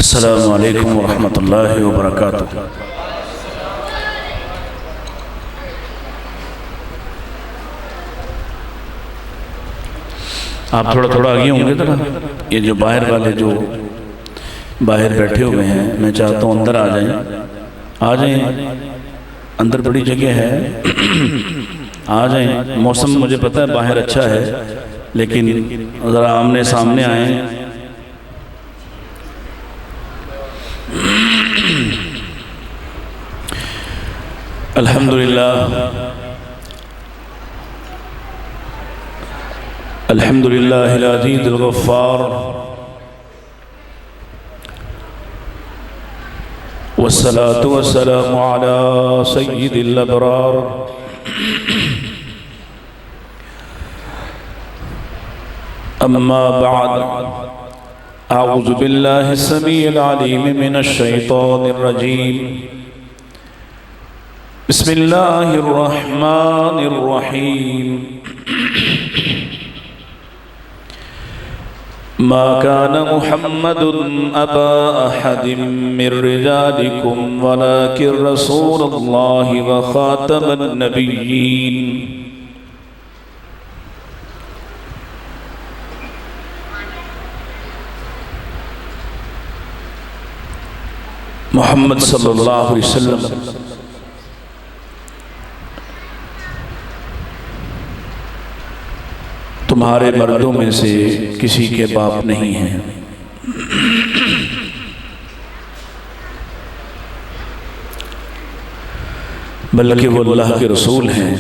अस्सलामु अलैकुम वरहमतुल्लाहि वबरकातुहू। आप थोड़ा थोड़ा आगे होंगे जरा। ये जो बाहर वाले जो बाहर बैठे हुए हैं, मैं चाहता हूँ अंदर आ जाएं। अंदर बड़ी जगह है, आ जाएं। मौसम मुझे पता है बाहर अच्छा है, लेकिन ज़रा आमने सामने आए। अल्हम्दुलिल्लाह अल्हम्दुलिल्लाहिल अज़ीज़िल गफ़्फ़ार वस्सलातु वस्सलामु अला सय्यिदिल अबरार अम्मा बअद अऊज़ु बिल्लाहिस समीइल अलीम मिनश शैतानिर रजीम बिस्मिल्लाहिर रहमानिर रहीम मा काना मुहम्मदुन अबा अहदिम मिर रिजालिकुम वलाकिन रसूलुल्लाहि व खातमन नबिय्यीन। मोहम्मद सल्लल्लाहु अलैहि वसल्लम तुम्हारे मर्दों में से किसी के बाप नहीं हैं, बल्कि वो अल्लाह के रसूल हैं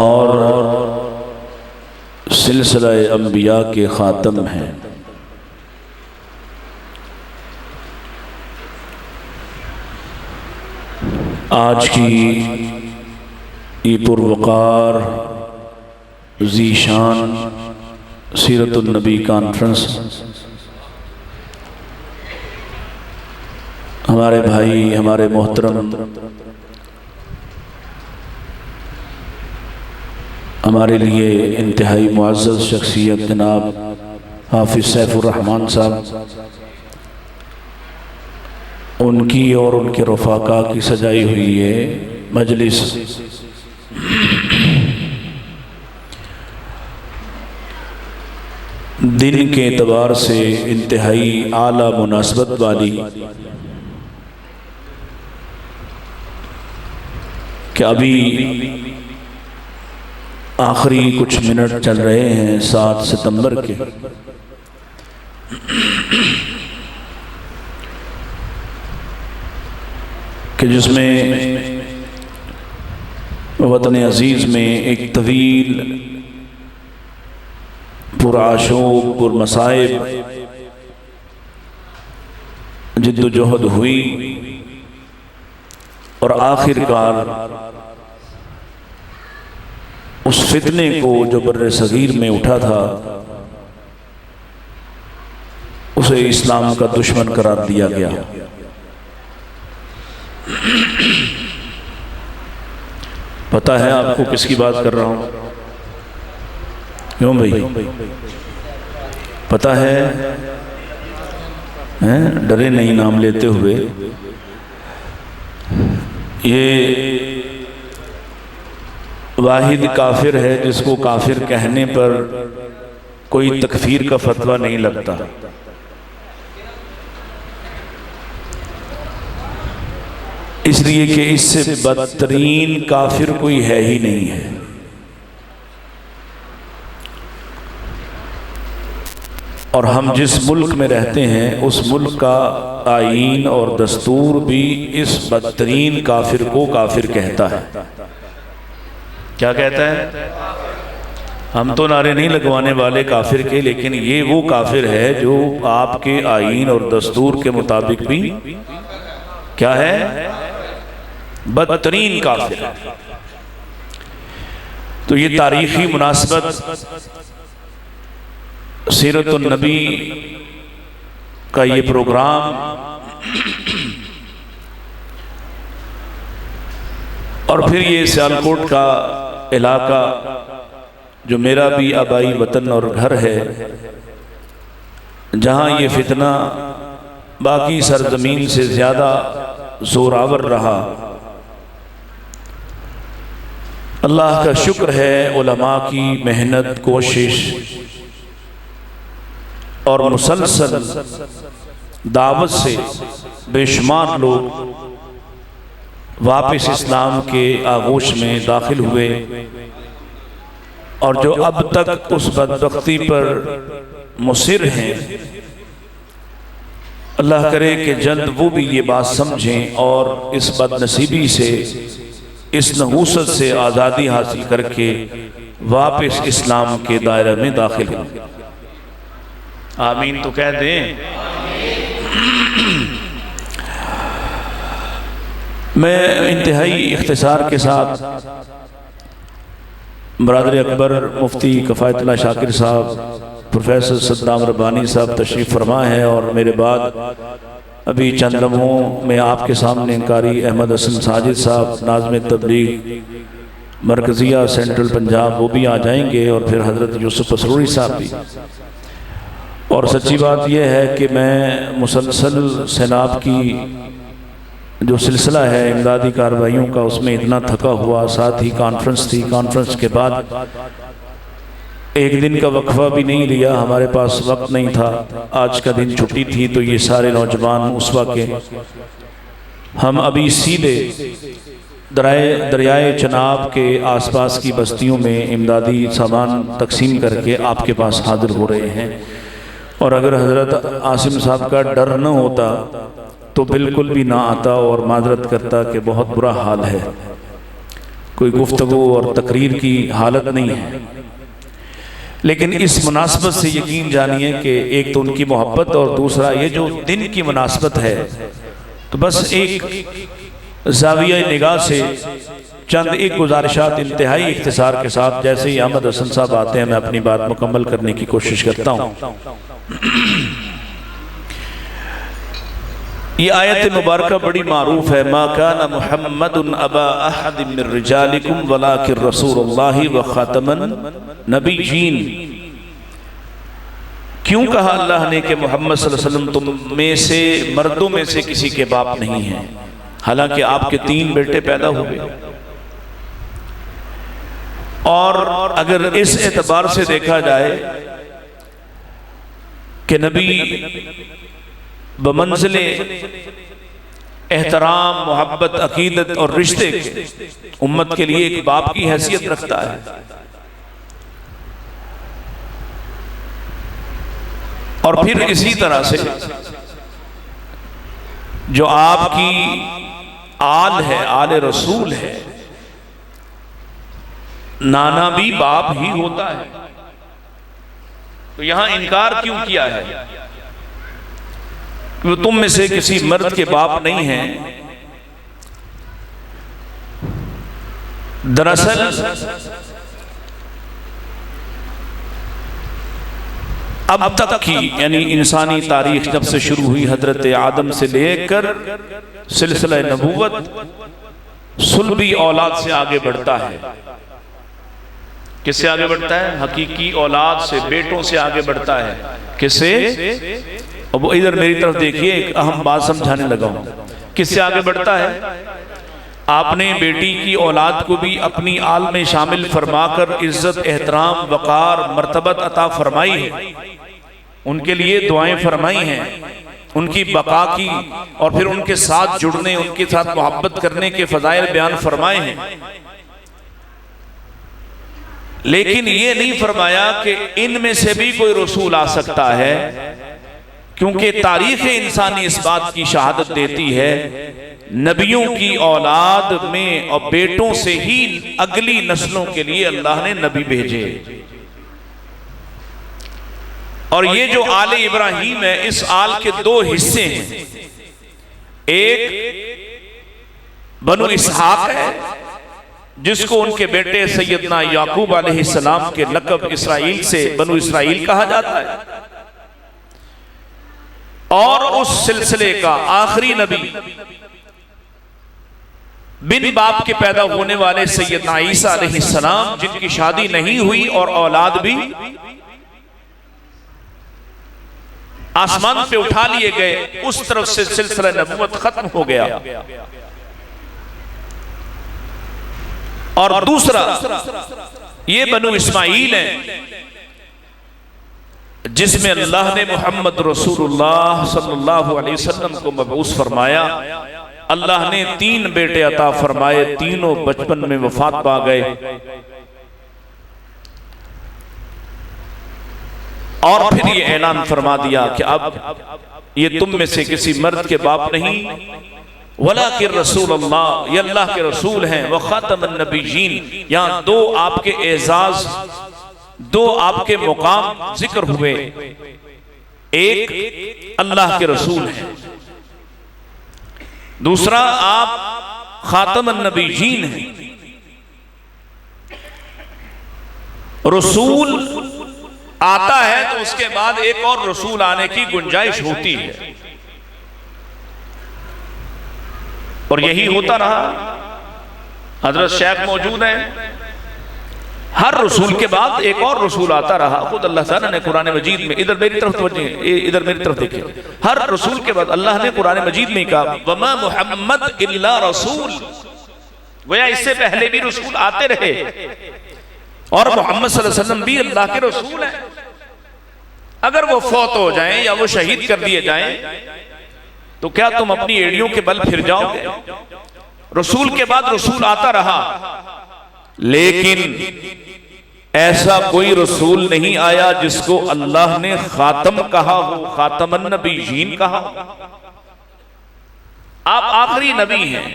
और सिलसिला अंबिया के खातम हैं। आज की ये पुरवकार ज़ीशान सीरतुन नबी कॉन्फ्रेंस हमारे भाई, हमारे मोहतरम, हमारे लिए इंतहाई मुअज़्ज़ज़ शख्सियत जनाब हाफिज़ सैफुर रहमान साहब, उनकी और उनके रफ़ाका की सजाई हुई है मजलिस दिन के एतबार से इंतहाई आला मुनासबत वाली, कि अभी आखिरी कुछ मिनट चल रहे हैं 7 सितंबर के, कि जिसमें वतन अजीज़ में एक तवील पुरआशूब पुरमसाइब जिद्दोजहद हुई और आखिरकार उस फितने को जो बर्रे सगीर में उठा था उसे इस्लाम का दुश्मन करार दिया गया। पता है आपको किसकी बात कर रहा हूँ? क्यों भाई, पता है? डरे नहीं नाम लेते हुए। ये वाहिद काफिर है जिसको काफिर कहने पर कोई तकफीर का फतवा नहीं लगता। इसलिए कि इससे बदतरीन काफिर कोई है ही नहीं है। और हम जिस मुल्क में रहते हैं उस मुल्क का आईन और दस्तूर भी इस बदतरीन काफिर को काफिर कहता है। क्या कहता है? हम तो नारे नहीं लगवाने वाले काफिर के, लेकिन ये वो काफिर है जो आपके आईन और दस्तूर के मुताबिक भी क्या है? बदतरीन काफिर। तो ये तारीखी मुनासबत सीरतुन नबी का ये प्रोग्राम और फिर ये सियालकोट का इलाका जो मेरा भी आबाई वतन और घर है, जहाँ ये फितना बाकी सरजमीन से ज़्यादा जोरावर रहा। अल्लाह का शुक्र है उलमा की मेहनत, कोशिश और मुसलसल दावत से बेशुमार लोग वापस इस्लाम के आगोश में दाखिल हुए, और जो अब तक उस बदबख्ती पर मुसिर हैं, अल्लाह करे कि जल्द वो भी ये बात समझें और इस बदनसीबी से, इस नहूसत से आज़ादी हासिल करके वापस इस्लाम के दायरे में दाखिल हों। आमीन तो कह दें। मैं इंतहाई इख्तिसार के साथ बरादर अकबर मुफ्ती कफ़ायतुल्लाह शाकिर साहब, प्रोफेसर सद्दाम रब्बानी साहब तशरीफ़ फरमा है, और मेरे बाद अभी चंद लम्हों में आपके सामने कारी अहमद हसन साजिद साहब, नाज़िम तबलीग मरकज़िया सेंट्रल पंजाब, वो भी आ जाएंगे, और फिर हज़रत यूसुफ असरूरी साहब भी। और सच्ची बात यह है कि मैं मुसलसल सैलाब की जो सिलसिला है इमदादी कार्रवाइयों का, उसमें इतना थका हुआ, साथ ही कॉन्फ्रेंस थी, कॉन्फ्रेंस के बाद एक दिन का वक्फा भी नहीं लिया, हमारे पास वक्त नहीं था, आज का दिन छुट्टी थी, तो ये सारे नौजवान उस वक्त हम अभी सीधे दरियाए चनाब के आसपास की बस्तियों में इमदादी सामान तकसीम करके आपके पास हाजिर हो रहे हैं। और अगर हज़रत आसिम साहब का डर न होता तो बिल्कुल भी ना आता और माजरत करता कि बहुत बुरा हाल है, कोई गुफ्तगू और तकरीर की हालत नहीं है। लेकिन इस मुनासबत से यकीन जानिए कि एक तो उनकी मोहब्बत और दूसरा ये जो दिन की मुनासबत है, तो बस एक ज़ाविया निगाह से चंद एक गुजारिशात इंतहाई इख्तिसार के साथ, जैसे ही अहमद हसन साहब आते हैं मैं अपनी बात मुकम्मल करने की कोशिश करता हूँ। ये आयत मुबारका बड़ी मारूफ है, मा काना मुहम्मदुन अबा अहद मिन रिजालिकुम वलाकिन रसूलुल्लाहि व खातमन नबिय्यीन। क्यों कहा अल्लाह ने कि मोहम्मद सल्लल्लाहु अलैहि वसल्लम तुम में से, मर्दों में से किसी के बाप नहीं हैं, हालांकि आपके 3 बेटे पैदा हुए। और अगर इस एतबार से देखा जाए कि नबी बमंज़िले एहतराम, मोहब्बत, अकीदत और रिश्ते के उम्मत के लिए एक बाप की हैसियत रखता है, और फिर इसी तरह से जो आपकी आल है, आले रसूल है, नाना भी बाप ही होता है। तो यहां इनकार क्यों किया है कि वो तुम में से किसी मर्द के बाप नहीं हैं? दरअसल अब तक की यानी इंसानी तारीख जब से शुरू हुई, हजरत आदम से लेकर सिलसिला नबूवत सुलभी औलाद से आगे बढ़ता है। किससे आगे बढ़ता है? हकीकी औलाद से, बेटों से आगे बढ़ता है। किससे? अब इधर मेरी तरफ देखिए, एक अहम बात समझाने लगा हूं। किससे आगे बढ़ता है? आपने बेटी की औलाद को भी अपनी आल में शामिल फरमाकर इज्जत, एहतराम, वकार, मर्तबत अता फरमाई है, उनके लिए दुआएं फरमाई हैं, उनकी बका की, और फिर उनके साथ जुड़ने, उनके साथ मोहब्बत करने के फजाइल बयान फरमाए हैं। लेकिन ये नहीं फरमाया कि इनमें से भी कोई रसूल आ सकता है, क्योंकि तारीख इंसानी इस बात की शहादत देती है, नबियों की औलाद में और बेटों से ही अगली नस्लों के लिए अल्लाह ने नबी भेजे। और ये जो आले इब्राहिम है, इस आल के 2 हिस्से हैं। एक बनु इसहाक है, जिसको उनके बेटे सैयदना याकूब अलैहिस्सलाम के लक़ब इसराइल से बनु इसराइल कहा जाता है, और उस सिलसिले का आखिरी नबी बिन बाप के पैदा होने वाले सैयदना ईसा अलैहिस्सलाम, जिनकी शादी नहीं हुई और औलाद भी आसमान पे उठा लिए गए, उस तरफ से सिलसिला नबुव्वत खत्म हो गया। और दूसरा ये बनु इस्माइल है, जिसमें अल्लाह ने मोहम्मद रसूलुल्लाह सल्लल्लाहु अलैहि वसल्लम को मबऊस फरमाया। अल्लाह ने 3 बेटे अता फरमाए, तीनों बचपन में वफात पा गए। और फिर ये ऐलान फरमा दिया कि अब ये तुम में से किसी मर्द के बाप नहीं, वलाकिन रसूल अल्लाह, ये अल्लाह के रसूल हैं, व खातमुन नबिय्यीन। यहाँ 2 आपके एजाज, 2 आपके मुकाम जिक्र हुए। एक अल्लाह के रसूल हैं, दूसरा आप खातमुन नबिय्यीन हैं। रसूल आता है तो उसके बाद एक और रसूल आने की गुंजाइश होती है, और यही होता रहा। हजरत शेख मौजूद हैं, हर रसूल के बाद एक और रसूल आता रहा। खुद अल्लाह ताला ने कुरान मजीद में, इधर मेरी तरफ तवज्जो, इधर मेरी तरफ देखिए, हर रसूल के बाद अल्लाह ने कुरान मजीद में कहा वमा मुहम्मद इल्ला रसूल। गोया इससे पहले भी रसूल आते रहे, और मोहम्मद सल्लल्लाहु अलैहि वसल्लम भी अल्लाह के रसूल हैं। अगर वो फौत हो जाएं या वो शहीद कर दिए जाएं तो क्या तुम अपनी एड़ियों के बल फिर जाओगे? रसूल के बाद रसूल आता रहा, लेकिन ऐसा कोई रसूल नहीं आया जिसको अल्लाह ने खातम कहा हो, खातमुन नबिय्यीन कहा। आप आखिरी नबी हैं,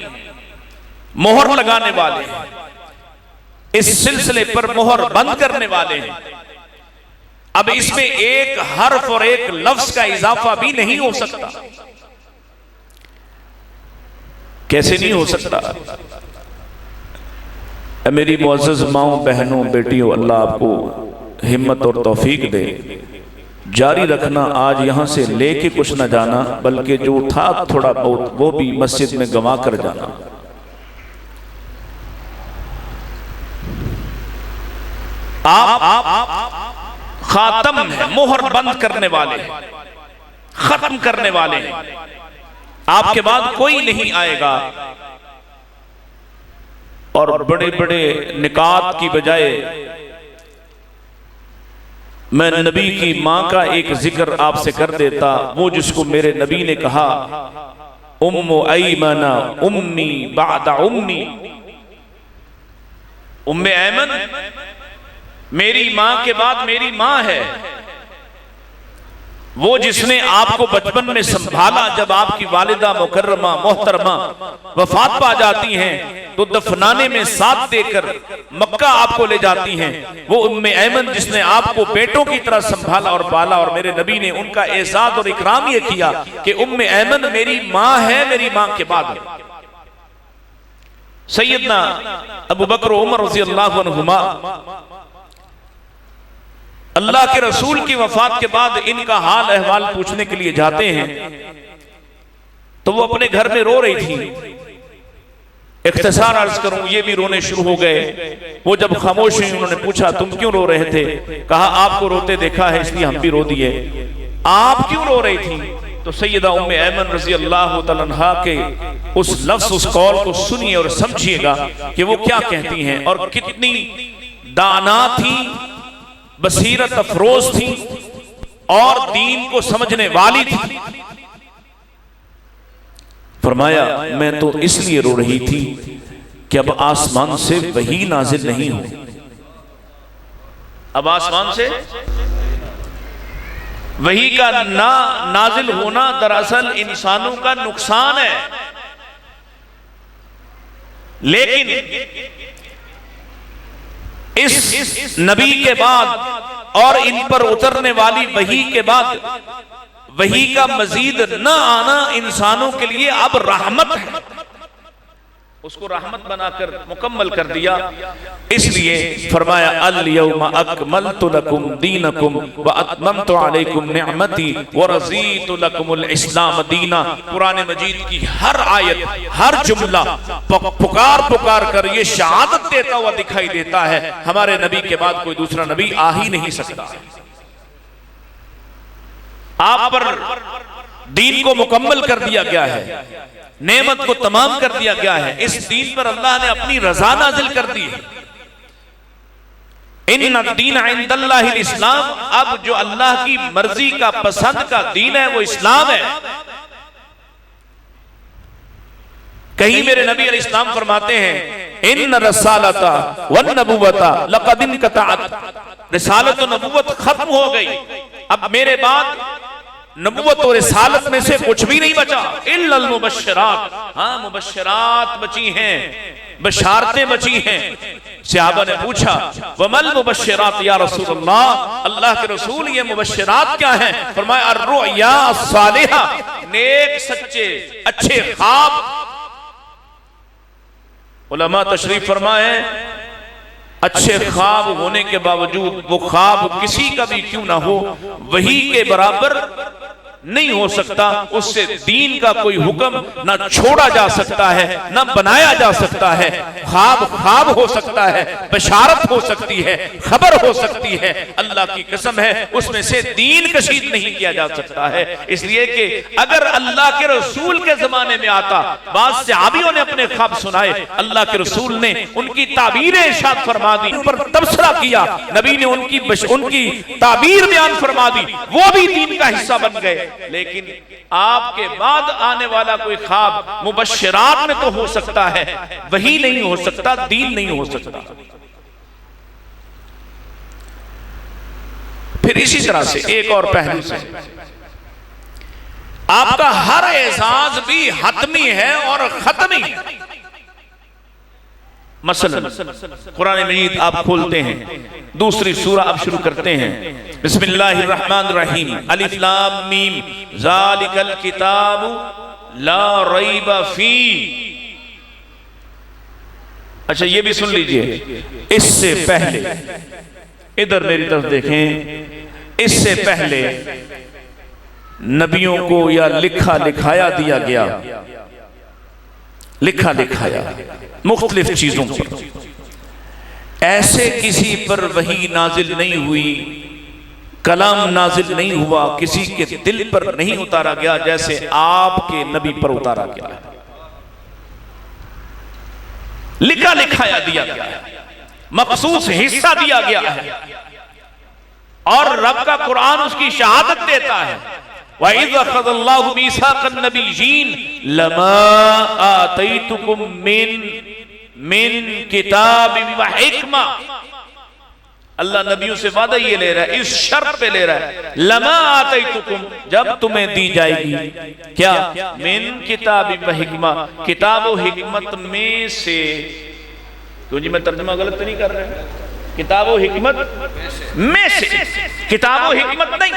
मोहर लगाने वाले हैं, इस सिलसिले पर मोहर बंद करने वाले हैं। अब इसमें एक हर्फ और एक लफ्ज का इजाफा भी नहीं हो सकता। कैसे नहीं हो सकता? मेरी मुअज़्ज़ज़ माओ, बहनों, बेटियों, अल्लाह आपको हिम्मत और तौफीक दे। जारी रखना, आज यहां से लेके कुछ न जाना, बल्कि जो था थोड़ा बहुत वो भी मस्जिद में गंवा कर जाना। आप खातम है, मोहर बंद करने वाले, खत्म करने वाले हैं। आपके बाद कोई नहीं आएगा। और बड़े बड़े निकात की बजाय मैं नबी की मां का एक जिक्र आपसे कर देता, वो जिसको मेरे नबी ने कहा उम्मु अयमना उम्मी बादा उम्मी। उम्मे ऐमन मेरी मां के बाद मेरी मां है, वो जिसने आपको बचपन में संभाला। जब आपकी वालिदा मुकर्रमा मोहतरमा वफात पा जाती हैं तो दफनाने में साथ देकर मक्का आपको ले जाती हैं, वो उम्मे ऐमन जिसने आपको बेटों की तरह संभाला और पाला। और मेरे नबी ने उनका एजाज और इकराम ये किया कि उम्मे ऐमन मेरी मां है, मेरी मां के बाद है। सैयदना अबू बकर उमर रज़ी अल्लाहु अन्हुमा अल्लाह के रसूल की वफात के बाद इनका हाल अहवाल पूछने के लिए जाते हैं, तो वो अपने घर में रो रही थी। इख्तिसार अर्ज करूं, ये भी रोने शुरू हो गए। वो जब खामोश हुई, उन्होंने पूछा तुम क्यों रो रहे थे? कहा आपको रोते देखा है इसलिए हम भी रो दिए। आप क्यों रो रही थी? तो सैयदा उम्मे ऐमन रज़ी अल्लाह तआला अन्हा के उस लफ्ज़, उस कौल को सुनिए और समझिएगा कि वो क्या कहती हैं और कितनी दाना थी, बसीरत अफरोज थी और दीन को समझने वाली थी। फरमाया मैं तो इसलिए रो रही थी कि अब आसमान से वही नाजिल नहीं हो। अब आसमान से वही का ना नाजिल होना दरअसल इंसानों का नुकसान है, लेकिन इस नबी के बाद और इन पर उतरने वाली वही के बाद वही का मजीद न आना इंसानों के लिए अब रहमत है। उसको रहमत बनाकर मुकम्मल कर दिया। इसलिए फरमाया अल यौमा अकमलतु लकुम दीनकुम व अतममतु अलैकुम निअमती व रज़ीतु लकुमुल इस्लाम दीना। कुरान मजीद की हर आयत, हर जुमला पुकार पुकार कर ये शहादत देता हुआ दिखाई देता है, हमारे नबी के बाद कोई दूसरा नबी आ ही नहीं सकता। आप पर दीन को मुकम्मल कर दिया गया है, नेमत को तमाम कर दिया गया है। इस दीन पर अल्लाह ने अपनी रजा नाजिल कर दी है। इन्ना दीन इंदल्लाहिल इस्लाम, अब जो अल्लाह की मर्जी का पसंद का दीन है वो इस्लाम है। कहीं मेरे नबी अलैहिस्सलाम फरमाते हैं इन रसालता वन नबुवता लक़द इनक़तअत, रिसालत और नबुवत खत्म हो गई, अब मेरे बाद नबुवत और रिसालत में से कुछ भी नहीं बचा। इल्लल मुबश्शिरात, हाँ मुबश्शिरात बची हैं, बशारतें बची हैं। सहाबा ने पूछा वमल मुबश्शिरात या रसूलल्लाह, अल्लाह के रसूल ये मुबश्शिरात क्या हैं? फरमाया अर्रुया सालिहा, नेक सच्चे अच्छे ख्वाब। उलमा तशरीफ फरमाए अच्छे ख्वाब होने के बावजूद वो ख्वाब किसी का भी क्यों ना हो वही के बराबर नहीं हो सकता। उससे दीन का कोई हुक्म ना छोड़ा जा सकता है ना बनाया जा सकता है। ख्वाब ख्वाब हो सकता है, बशारत हो सकती है, खबर हो सकती है, अल्लाह की कसम है उसमें से दीन कशीद नहीं किया जा सकता है। इसलिए कि अगर अल्लाह के रसूल के जमाने में आता, बाद सहाबियों ने अपने ख्वाब सुनाए, अल्लाह के रसूल ने उनकी ताबीरें इरशाद फरमा दी, उन पर तबसरा किया, नबी ने उनकी ताबीर बयान फरमा दी, वो भी दीन का हिस्सा बन गए। लेकिन आपके बाद आने वाला कोई ख्वाब मुबश्शिरात में तो हो सकता है, वही नहीं हो सकता, दीन नहीं हो सकता। फिर इसी तरह से एक और पहलू से आपका हर एजाज भी हतमी है और खत्मी है। मसलन कुरान मजीद आप खोलते हैं, दूसरी सूरा आप शुरू करते हैं, बिस्मिल्लाहिर्रहमानिर्रहीम, अलिफ लाम मीम, ज़ालिकल किताबु ला रैब फी। अच्छा ये भी सुन लीजिए, इससे पहले इधर मेरी तरफ देखें, इससे पहले नबियों को या लिखा लिखाया दिया गया, लिखा लिखाया मुख्तलिफ चीजों पर। ऐसे किसी पर वही नाजिल नहीं हुई, कलाम नाजिल नहीं हुआ, किसी के दिल पर नहीं उतारा गया जैसे आपके नबी पर उतारा गया है। लिखा लिखाया दिया गया है, मखसूस हिस्सा दिया गया है, और रब का कुरान उसकी शहादत देता है। वइज़ अख़ज़ल्लाहु मीसाक़न नबिय्यीन लमा आतैतुकुम मिन किताबिन व हिक्मा। अल्लाह नबियों से वादा ये ले रहा है, इस शर्त पे ले रहा है, लमा आतैतुकुम, जब तुम्हें दी जाएगी क्या, मिन किताबिन व हिक्मा, किताब व हिकमत में से। क्यों जी मैं तर्जुमा गलत तो नहीं कर रहा? किताब व हिकमत में से, किताब व हिकमत नहीं,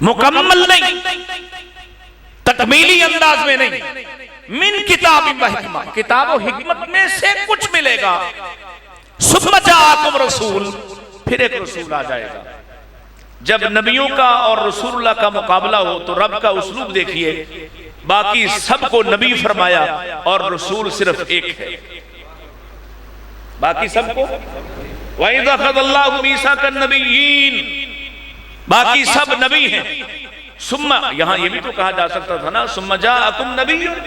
मुकम्मल नहीं, तकमीली अंदाज में नहीं, मिन किताब व हिकमा, किताब व हिकमत में से कुछ मिलेगा। सुम्मा जाअकुम रसूल, फिर एक रसूल आ जाएगा। जब नबियों का और रसूलुल्लाह का मुकाबला हो तो रब का उसलूब देखिए, बाकी सबको नबी फरमाया और रसूल सिर्फ एक है, बाकी सबको वइज़ अख़ज़ल्लाहु मीसाक़न नबिय्यीन, बाकी सब नबी हैं। सुम्मा, यहां यह भी तो कहा जा सकता था ना, सुम्मा जाअकुम नबिय्युन,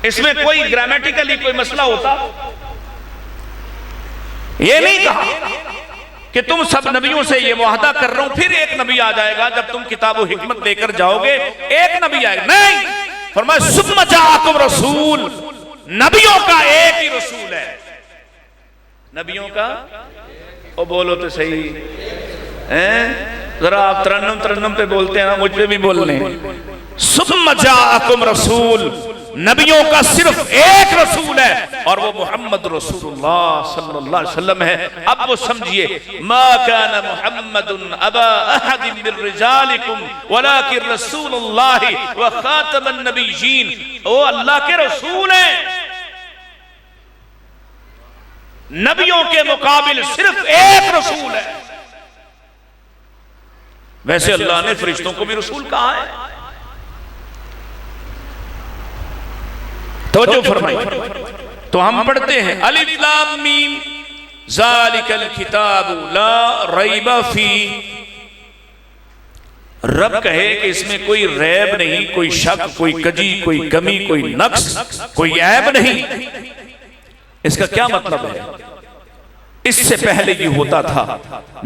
इसमें कोई ग्रामेटिकली कोई मसला होता? ये नहीं कहा कि तुम सब नबियों से ये मुआहदा कर रहा हूं, फिर एक नबी आ जाएगा जब तुम किताब व हिकमत लेकर जाओगे, एक नबी आएगा, नहीं, फरमाया सुम्मा जाअकुम रसूल, नबियों का एक ही रसूल है, नबियों का। ओ बोलो तो सही हैं, जरा आप तरन्नुम पे बोलते हैं ना, मुझ पे भी बोल लें। सुम्मा जाअकुम रसूल, नबियों का सिर्फ एक रसूल है और वो मोहम्मद रसूलुल्लाह सल्लल्लाहु अलैहि वसल्लम है। अब वो समझिए, मा काना मुहम्मदुन अबा अहदिन मिन रिजालिकुम वलाकिन रसूलुल्लाह व खातमन नबिय्यीन। ओ अल्लाह के रसूल हैं, नबियों के मुकाबिल सिर्फ एक रसूल है। वैसे अल्लाह ने फरिश्तों को भी रसूल कहा है। तो जो फरमाई, तो हम पढ़ते हैं अलिफ लाम मीम ज़ालिकल किताबु ला रैबा फी। रब कहे कि इसमें कोई रैब नहीं, कोई शक, कोई कजी, कोई कमी, कोई नक्स, कोई ऐब नहीं। इसका क्या मतलब है? इससे पहले ये होता था,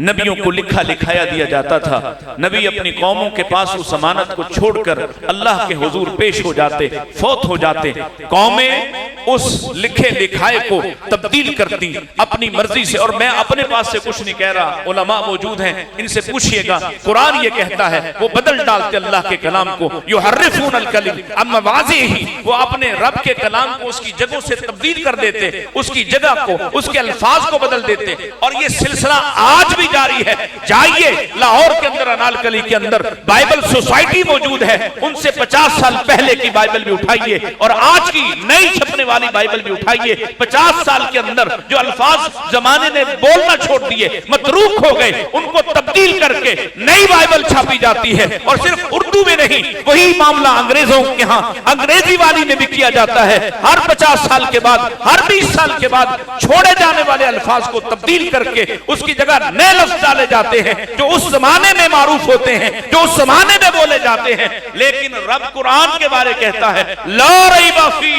नबियों को लिखा लिखाया दिया जाता था। नबी अपनी कौमों के पास उस अमानत को छोड़कर अल्लाह के हुजूर पेश हो जाते, फौत हो जाते। कौमें उस लिखे लिखाए को तब्दील करती अपनी मर्जी से। और मैं अपने पास से कुछ नहीं कह रहा, उलमा मौजूद हैं, इनसे पूछिएगा। कुरान ये कहता है वो बदल डालते अल्लाह के कलाम को, युहर्रिफूनल कलिम अन मवाज़िही, वो अपने रब के कलाम को उसकी जगहों से तब्दील कर देते, उसकी जगह को, उसके अल्फाज को बदल देते। और ये सिलसिला आज भी जारी है। जाइए लाहौर के अंदर, अनारकली के अंदर बाइबल सोसाइटी मौजूद है, उनसे 50 साल पहले की बाइबल भी उठाइए और आज की नई छपने वाली बाइबल भी उठाइए। 50 साल के अंदर जो अल्फाज जमाने ने बोलना छोड़ दिए, मतरूक हो गए, उनको तब्दील करके नई बाइबल छापी जाती है। और सिर्फ उर्दू में नहीं, वही मामला अंग्रेजों के यहाँ अंग्रेजी वाली में भी किया जाता है। हर 50 साल के बाद, हर 20 साल के बाद छोड़े जाने वाले अल्फाज को तब्दील करके उसकी जगह नए लफ्ज डाले जाते हैं जो उस जमाने में मारूफ होते हैं, जो उस जमाने में बोले जाते हैं। लेकिन रब कुरान के बारे कहता है ला रैबा फी।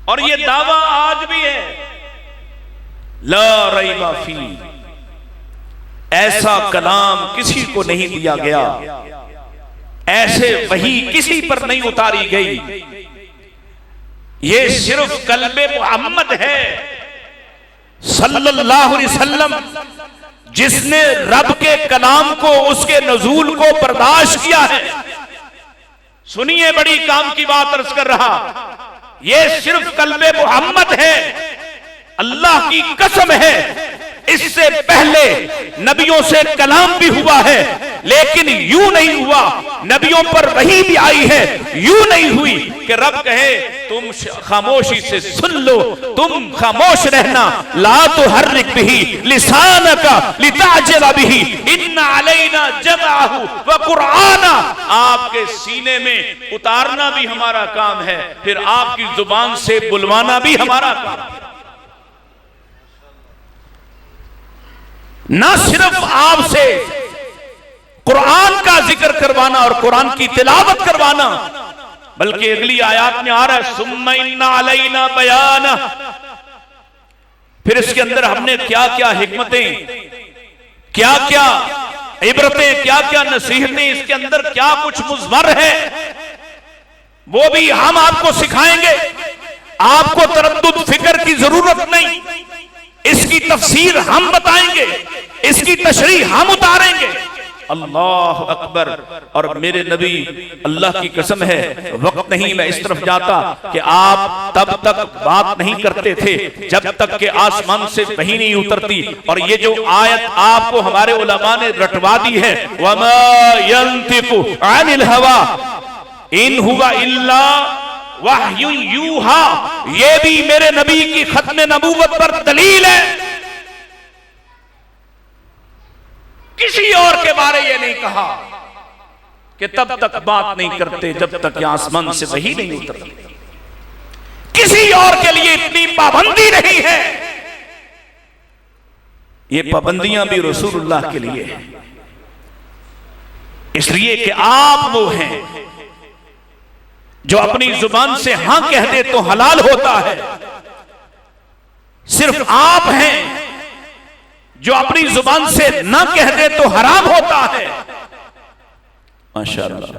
और ये दावा आज भी है, ला रैबा फी। ऐसा कलाम किसी को नहीं दिया गया, ऐसे वही किसी पर नहीं उतारी गई। ये सिर्फ कल्बे मोहम्मद है सल्लल्लाहु अलैहि वसल्लम, जिसने रब के कलाम को, उसके नजूल को बर्दाश्त किया है। सुनिए, बड़ी काम की बात अर्ज कर रहा, ये सिर्फ कल्बे मोहम्मद है। अल्लाह की कसम है, इससे पहले नबियों से कलाम भी हुआ है, लेकिन यूं नहीं हुआ। नबियों पर वही भी आई है, यूं नहीं हुई कि रब कहे तुम खामोशी से सुन लो, तुम खामोश रहना। ला तुहर्रिक बिही लिसानका लिताजला बिही इन्ना अलैना जमअहु व कुरआना। आपके सीने में उतारना भी हमारा काम है, फिर आपकी जुबान से बुलवाना भी हमारा काम है। ना सिर्फ आपसे कुरान का जिक्र करवाना और कुरान की तिलावत करवाना, बल्कि अगली आयत में आ रहा है सुम्मा इन्ना अलैना बयाना। फिर इसके अंदर हमने क्या क्या हिकमतें, क्या क्या इबरतें, क्या क्या नसीहतें, इसके अंदर क्या कुछ मुज़मर है, वो भी हम आपको सिखाएंगे। आपको तरद्दुद फिक्र की जरूरत नहीं, इसकी तफसीर हम बताएंगे, इसकी तशरीह हम उतारेंगे। अल्लाह अकबर। और मेरे नबी, अल्लाह की कसम है, वक्त नहीं मैं इस तरफ जाता कि आप तब तक बात नहीं करते थे जब तक के आसमान से वही नहीं उतरती। और ये जो आयत आपको हमारे उलमा ने रटवा दी है, वमा यंतिकु अनिल हवा इन हुवा इल्ला वहयु यूहा, ये भी मेरे नबी की खत्म नबूवत पर दलील है। किसी और के बारे ये नहीं कहा कि तब तक बात नहीं करते जब तक कि आसमान से वही नहीं उतरती। किसी और के लिए इतनी पाबंदी नहीं है, ये पाबंदियां भी रसूलुल्लाह के लिए है। इसलिए कि आप वो हैं जो अपनी जुबान से हां कह दे तो हलाल होता है। सिर्फ आप हैं जो अपनी जुबान से ना कह दे तो हराम होता है। माशाअल्लाह,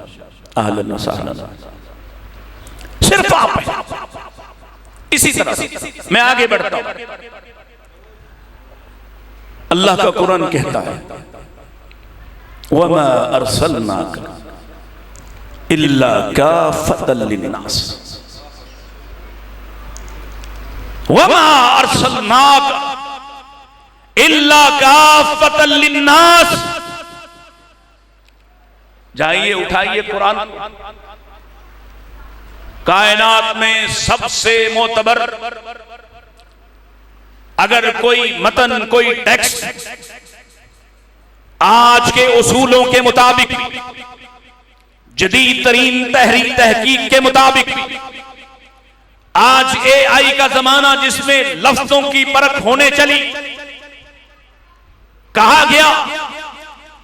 अहलन व सहलन। सिर्फ आप हैं। इसी तरह मैं आगे बढ़ता हूं। अल्लाह का कुरान कहता है वमा अरसलनाका इल्ला काफ़तल लिन्नास वमा अरसलनाका इल्ला काफ़तल लिन्नास। जाइए उठाइए कुरान, कायनात में सबसे मोतबर अगर कोई मतन कोई टेक्स्ट आज के उसूलों के मुताबिक, जदीद तरीन तहकीक के मुताबिक, आज AI का जमाना जिसमें लफ्जों की परख होने चली, कहा गया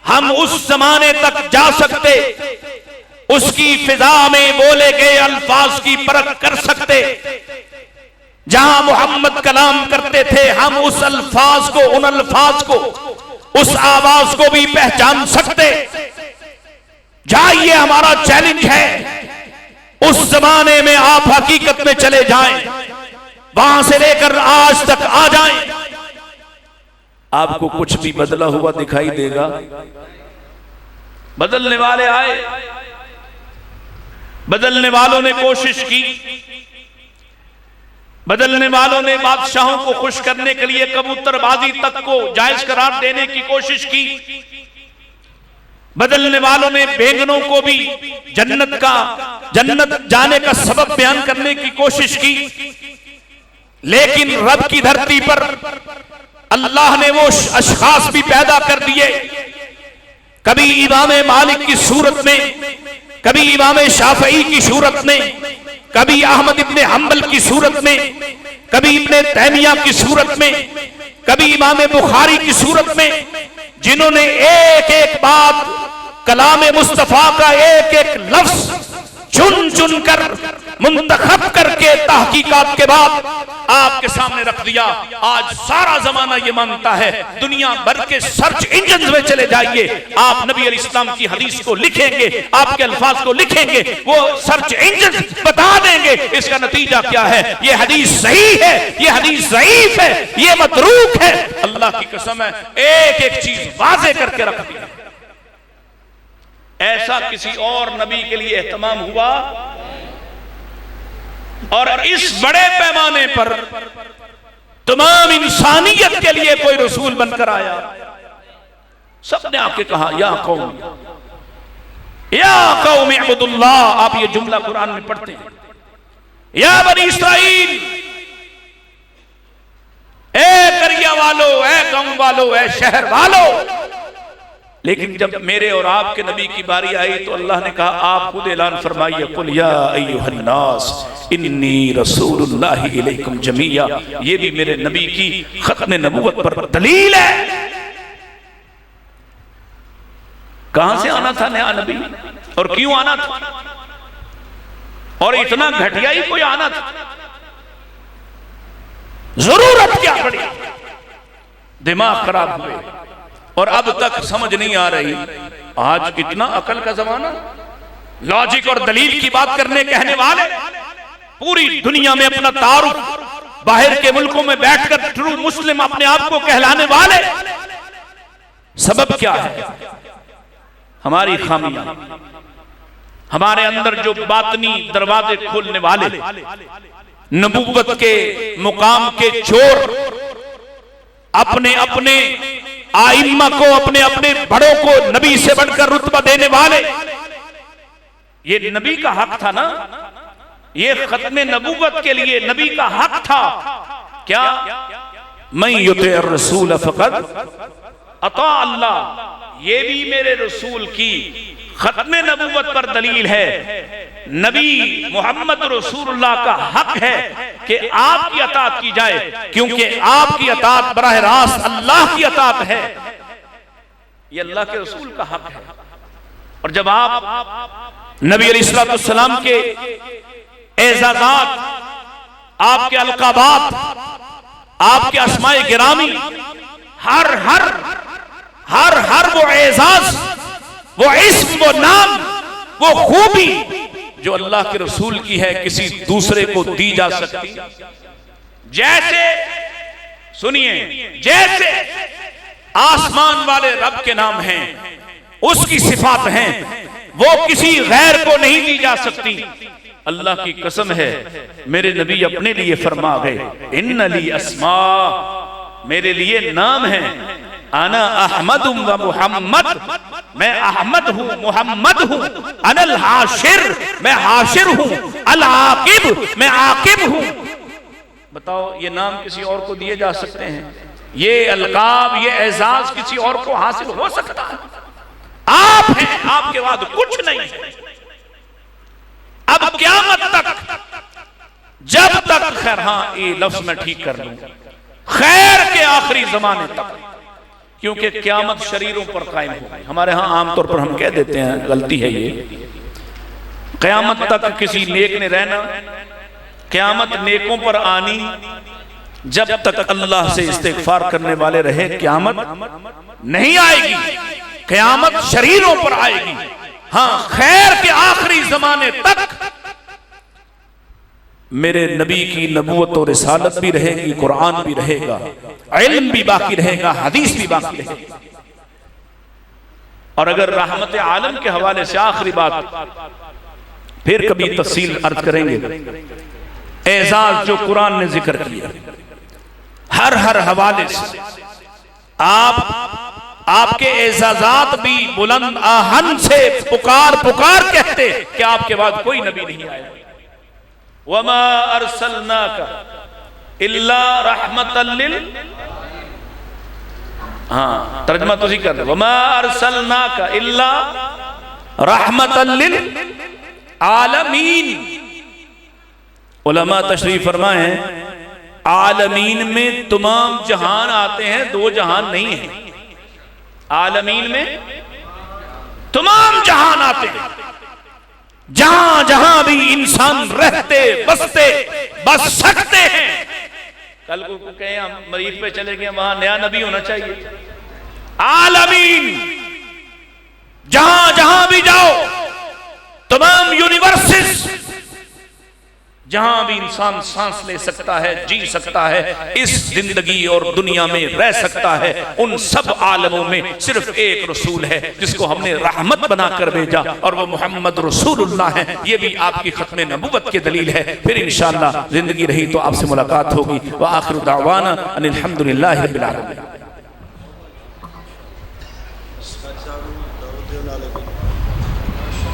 हम उस जमाने तक जा सकते, उसकी फिजा में बोले गए अल्फाज की परख कर सकते, जहां मोहम्मद कलाम करते थे हम उस अल्फाज को, उन अल्फाज को, उस आवाज को भी पहचान सकते। जाइए, हमारा चैलेंज है, उस जमाने में आप हकीकत में चले जाएं, वहां से लेकर आज तक आ जाएं, आपको कुछ भी बदला हुआ दिखाई देगा। बदलने वाले आए, बदलने वालों ने कोशिश की, बदलने वालों ने बादशाहों को खुश करने के लिए कबूतरबाजी तक को जायज करार देने की कोशिश की, बदलने वालों ने बेगनों को भी जन्नत जाने का सबब बयान करने की कोशिश की, लेकिन रब की धरती पर अल्लाह ने वो अशखास भी पैदा कर दिए, कभी इमाम मालिक की सूरत में, कभी इमाम शाफई की सूरत में, कभी अहमद इब्ने हंबल की सूरत में, कभी इब्ने तैमिया की सूरत में, कभी इमाम बुखारी की सूरत में, जिन्होंने एक एक बात, कलाम मुस्तफा का एक एक लफ्ज चुन चुन कर मुंतखब करके तहकीकात के बाद आपके सामने रख दिया। आज सारा जमाना ये मानता है, दुनिया भर के सर्च इंजन में चले जाइए, आप नबी अलैहि इस्लाम की हदीस को लिखेंगे, आपके अल्फाज को लिखेंगे, वो सर्च इंजन बता देंगे इसका नतीजा क्या है। ये हदीस सही है, ये हदीस ज़ईफ है, ये मतरूक है। अल्लाह की कसम है, एक एक चीज वाज़े करके रख दी। ऐसा किसी और नबी के लिए एहतमाम हुआ, और इस बड़े पैमाने पर तमाम इंसानियत के लिए कोई रसूल बनकर आया। सबने आके कहा या कौम इब्दुल्लाह। आप ये जुमला कुरान में पढ़ते हैं, या बनी इस्राइल, ए करिया वालों, ए गांव वालों, ए शहर वालों। लेकिन जब मेरे और आपके नबी की बारी आई तो अल्लाह ने कहा आप खुद ऐलान फरमाइए, कुल या अय्युहन्नास इन्नी रसूलुल्लाहि इलैकुम जमीया। ये भी मेरे नबी की खत्म नबूवत पर दलील है। कहां से आना था नया नबी और क्यों आना था, और इतना घटिया ही कोई आना था, जरूरत क्या पड़ी। दिमाग खराब हुए और अब तक समझ नहीं आ रही। आज इतना अकल का जमाना, लॉजिक और दलील की बात करने कहने वाले, पूरी दुनिया में अपना तारुफ बाहर के मुल्कों में बैठकर ट्रू मुस्लिम अपने आप को कहलाने वाले। सबब क्या है? हमारी खामियां, हमारे अंदर जो बातनी दरवाजे खोलने वाले, नबूवत के मुकाम के चोर, अपने अपने आइम्मा को, अपने अपने बड़ों को नबी से बढ़कर रुतबा देने वाले। ये नबी का हक था ना, ये खत्मे नबूवत के लिए नबी का हक था। क्या मैं युते रसूल फकद अता अल्लाह, ये भी मेरे रसूल की खत्मे नबूवत पर दलील है। नबी मोहम्मद रसूलुल्लाह का हक है कि आपकी अताअत की जाए, क्योंकि आपकी अताअत बराह रास्त अल्लाह की अताअत है, ये अल्लाह के रसूल का हक है। और जब आप नबी अलैहिस्सलाम के एजाज़ात, आपके अलकाबात, आपके अस्माए गिरामी, हर हर हर हर वो एजाज, वो इस्म, वो नाम, वो खूबी जो अल्लाह के रसूल की है, किसी दूसरे को दी जा सकती। जैसे सुनिए, जैसे आसमान वाले रब के नाम हैं, उसकी सिफात हैं, वो किसी गैर को नहीं दी जा सकती। अल्लाह की कसम है, मेरे नबी अपने लिए फरमा गए, इन्ना ली अस्मा, मेरे लिए नाम है, अना अहमद व मुहम्मद, मैं अहमद हूँ, मुहम्मद हूँ, अनल हाशिर, मैं हाशिर हूँ, अल आकिब, मैं आकिब हूँ। बताओ ये नाम किसी और को दिए जा सकते हैं? ये अलकाब, ये एजाज किसी और को हासिल हो सकता है? आप हैं, आपके बाद कुछ नहीं है। अब क़यामत तक, जब तक खैर, हाँ ये लफ्ज मैं ठीक कर लूं, खैर के आखिरी जमाने तक, क्योंकि क़यामत शरीरों पर कायम होगी। हमारे यहाँ आमतौर पर हम कह देते हैं, गलती है ये, क़यामत तक किसी नेक ने रहना, क़यामत नेकों पर आनी। जब तक अल्लाह से इस्तिग़फ़ार करने वाले रहे क़यामत नहीं आएगी, क़यामत शरीरों पर आएगी। हाँ, खैर के आखिरी जमाने तक मेरे नबी की नबूवत और रिसालत भी रहेगी, कुरान भी रहेगा, इल्म भी बाकी रहेगा, हदीस भी बाकी रहेगी। और अगर रहमत आलम के हवाले से आखिरी बात फिर कभी तफसील अर्ज करेंगे, एजाज जो कुरान ने जिक्र किया हर हवाले से, आपके एजाजात भी बुलंद आहन से पुकार कहते कि आपके बाद कोई नबी नहीं आया। वमा अरसलनाका इल्ला रहमतल लिल, हाँ तर्जमा तो कर दो, वमा अरसलनाका इल्ला रहमतल लिल आलमीन। उलमा तशरीफ फरमाए, आलमीन में तमाम जहान आते हैं, दो जहान नहीं है। आलमीन में तमाम जहान आते हैं, जहां जहां भी इंसान रहते बसते बस सकते हैं। कल को कहें हम मरीज पे चले गए, वहां नया नबी होना चाहिए। आलमीन, जहां जहां भी जाओ, तमाम यूनिवर्सिस, जहां भी इंसान सांस ले सकता है, जी सकता है, इस जिंदगी और दुनिया में रह सकता है, उन सब आलमों में सिर्फ एक रसूल है जिसको हमने रहमत बनाकर भेजा, और वो मोहम्मद रसूलुल्लाह है। ये भी आपकी खत्म नबुव्वत की दलील है। फिर इंशाअल्लाह जिंदगी रही तो आपसे मुलाकात होगी। व आखिरु दावाना अनिल हम्दुलिल्लाहि रब्बिल आलमीन।